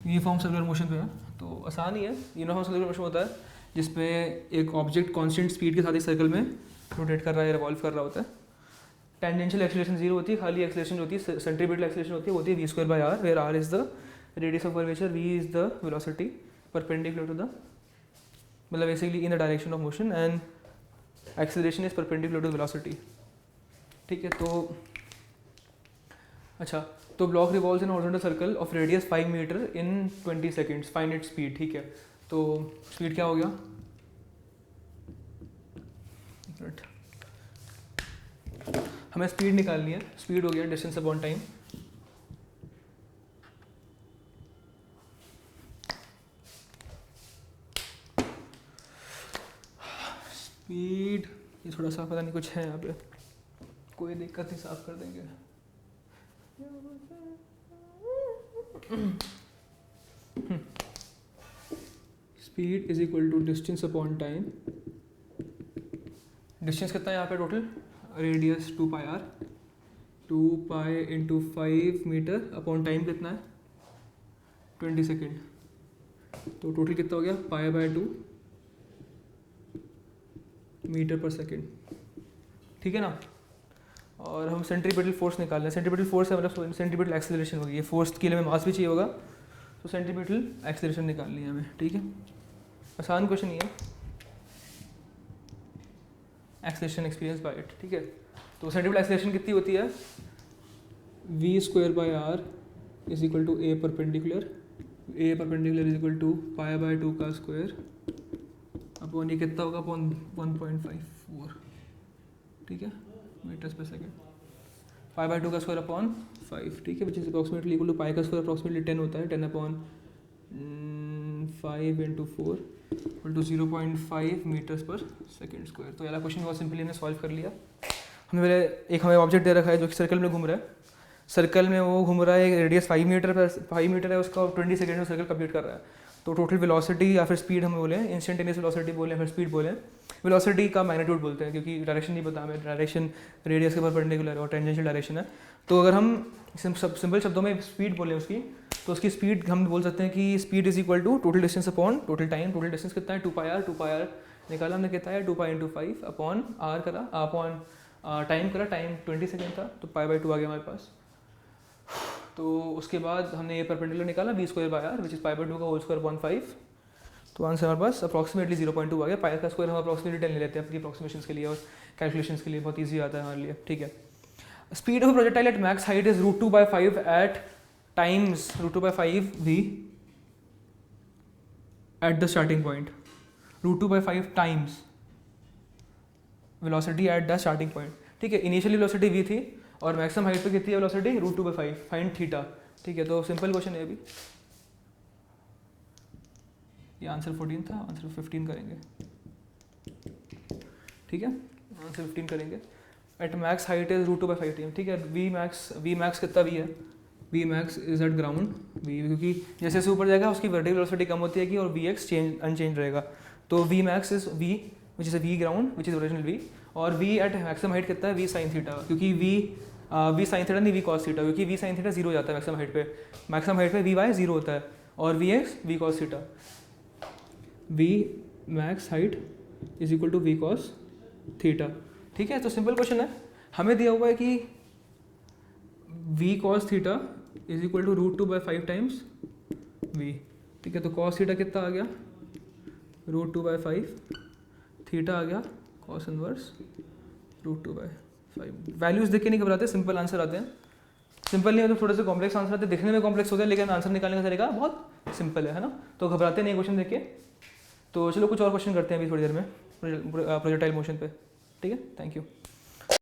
Uniform circular motion पे है तो आसान ही है। यूनिफॉर्म सर्कुलर मोशन होता है जिसपे एक ऑब्जेक्ट कांस्टेंट स्पीड के साथ एक सर्कल में रोटेट कर रहा है, रिवॉल्व कर रहा होता है। टेंजेंशियल एक्सीलरेशन जीरो होती है, खाली एक्सीलरेशन जो होती है सेंट्रीपिटल एक्सीलरेशन होती है, वो होती है v²/r, where r is the radius of curvature, v is the velocity perpendicular to the, मतलब basically in the direction of motion, and acceleration is perpendicular to velocity. ठीक है, तो अच्छा, तो block revolves in horizontal circle of radius 5 metre in 20 seconds, find its speed. ठीक है, तो speed क्या हो गया, हमें स्पीड निकालनी है। स्पीड हो गया डिस्टेंस अपॉन टाइम, स्पीड, ये थोड़ा सा पता नहीं कुछ है यहाँ पे, कोई दिक्कत नहीं, साफ कर देंगे। Speed is equal to distance upon time. Distance कितना है यहाँ पे total, radius 2πr, 2π into 5 metre upon time कितना है 20 सेकेंड, तो टोटल कितना हो गया π/2 मीटर पर सेकेंड। ठीक है ना, और हम सेंट्रीपिटल फोर्स निकाल रहे हैं। सेंट्रीपिटल फोर्स है मतलब सेंट्रीपिटल एक्सेलरेशन होगी, ये फोर्स के लिए हमें मास भी चाहिए होगा, तो सेंट्रीपिटल एक्सेलरेशन निकालनी है हमें। ठीक है, आसान क्वेश्चन ही है, एक्सेलरेशन एक्सपीरियंस बाय इट। ठीक है, तो सेंट्रीपिटल एक्सेलरेशन कितनी होती है, v²/r is equal to a perpendicular, a perpendicular is equal to π/2 का स्क्वायर अपॉन ये कितना होगा अपॉन 1.54। ठीक है, मीटर्स पर सेकेंड, π/2 का स्क्वायर अपॉन 5। ठीक है, which is approximately equal to pi का स्क्वायर अप्रॉक्सीमेटली 10 होता है, 10 upon 5 into 4 equal to 0.5 metres per second square. तो यार क्वेश्चन बहुत सिंपली हमने सॉल्व कर लिया। हमें ऑब्जेक्ट दे रखा है जो कि सर्कल में घूम रहा है, सर्कल में वो घूम रहा है, रेडियस 5 मीटर है उसका, 20 सेकेंड में सर्कल कंप्लीट कर रहा है। तो टोटल वेलोसिटी या फिर स्पीड हम बोले, इंस्टेंटेनियस वेलोसिटी बोले, फिर स्पीड बोले, वेलोसिटी का मैग्नीट्यूड बोलते हैं क्योंकि डायरेक्शन नहीं पता हमें, डायरेक्शन रेडियस के परपेंडिकुलर और टेंजेंशियल डायरेक्शन है। तो अगर हम सिंपल शब्दों में स्पीड बोले उसकी, तो उसकी स्पीड हम बोल सकते हैं कि speed is equal to total distance upon total time. Total distance कितना है 2πr निकाला हमने, कितना है 2π इंटू 5 अपॉन r करा, अपॉन टाइम करा, टाइम 20 सेकेंड था तो π/2 आ गया हमारे पास। तो उसके बाद हमने ये परपेंडिकुलर निकाला v²/r विच इज π/2 का होल स्क्वायर अपॉन 5, तो आंसर हमारे पास अप्रॉक्सीमेटली 0.2 आ गया। पाई का स्क्वायर हम अप्रॉक्सीमेटली 10 ले लेते हैं अपनी अप्रॉक्सीमेशन के लिए और कैलकुलेशंस के लिए, बहुत ईजी आता है हमारे लिए। ठीक है, speed of projectile at max height is √2/5 at times √2/5 v at the starting point, √2/5 times velocity at the starting point. ठीक है, इनिशियली वेलोसिटी v थी और मैक्सिमम हाइट पे कितनी है वेलोसिटी √2/5, फाइंड थीटा। ठीक है, तो सिंपल क्वेश्चन है अभी, ये आंसर 14 था, आंसर 15 करेंगे। ठीक है, आंसर 15 करेंगे। At max height is √2/5 time. ठीक है, वी मैक्स कितना v है, V max is at ground v, क्योंकि जैसे जैसे ऊपर जाएगा उसकी वर्टिकल वेलोसिटी कम होती है कि, और vx चेंज अनचेंज रहेगा। तो V max is v which is v ground which is original v, और v एट मैक्सिमम हाइट कितना है v sin थीटा, क्योंकि v sin थीटा नहीं v cos थीटा, क्योंकि v sin थीटा 0 हो जाता है मैक्सिमम हाइट पे, मैक्सिमम हाइट पे vy 0 होता है और vx v cos theta. v max height is equal to v cos theta. ठीक है, तो सिंपल क्वेश्चन है, हमें दिया हुआ है कि v cos theta is equal to √2/5 times v। ठीक है, तो cos थीटा कितना आ गया √2/5, थीटा आ गया cos इनवर्स √2/5। वैल्यूज देख के नहीं घबराते, सिंपल आंसर आते हैं। सिंपल नहीं है तो थोड़े से कॉम्प्लेक्स आंसर आते हैं, दिखने में कॉम्प्लेक्स होते हैं लेकिन आंसर निकालने का तरीका बहुत सिंपल है ना, तो घबराते नहीं क्वेश्चन देख के। तो चलो कुछ और क्वेश्चन करते हैं अभी थोड़ी देर में प्रोजेक्टाइल मोशन पे। ठीक है, थैंक यू।